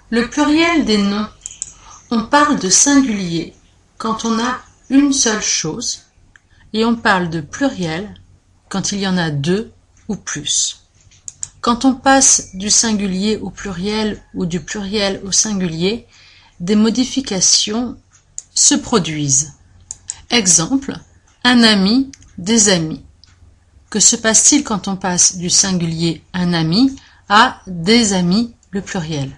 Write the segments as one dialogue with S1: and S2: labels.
S1: Le pluriel des noms. On parle de singulier quand on a une seule chose et on parle de pluriel quand il y en a deux ou plus. Quand on passe du singulier au pluriel ou du pluriel au singulier, des modifications se produisent. Exemple, un ami, des amis. Que se passe-t-il quand on passe du singulier un ami à des amis, le pluriel?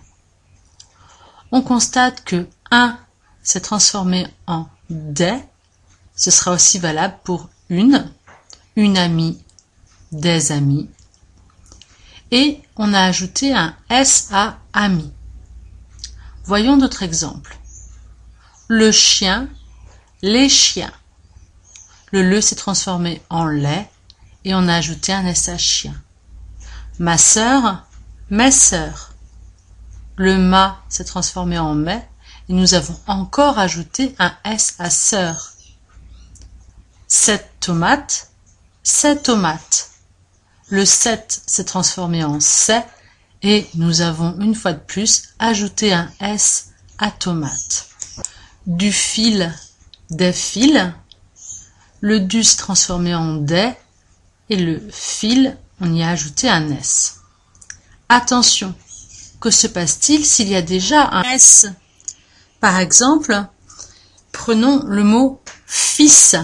S1: On constate que un s'est transformé en des, ce sera aussi valable pour une amie, des amis, et on a ajouté un S à ami. Voyons d'autres exemples. Le chien, les chiens. Le s'est transformé en les et on a ajouté un S à chien. Ma sœur, mes sœurs. Le ma s'est transformé en mais et nous avons encore ajouté un S à sœur. Cette tomate, ces tomates. Le 7 s'est transformé en c'est et nous avons une fois de plus ajouté un S à tomate. Du fil, des fils. Le du s'est transformé en des et le fil, on y a ajouté un S. Attention, que se passe-t-il s'il y a déjà un S? Par exemple, prenons le mot fils.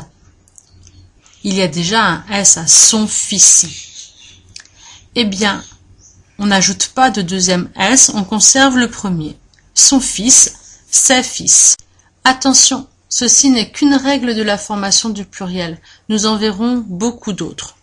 S1: Il y a déjà un S à son fils. Eh bien, on n'ajoute pas de deuxième S, on conserve le premier. Son fils, ses fils. Attention, ceci n'est qu'une règle de la formation du pluriel. Nous en verrons beaucoup d'autres.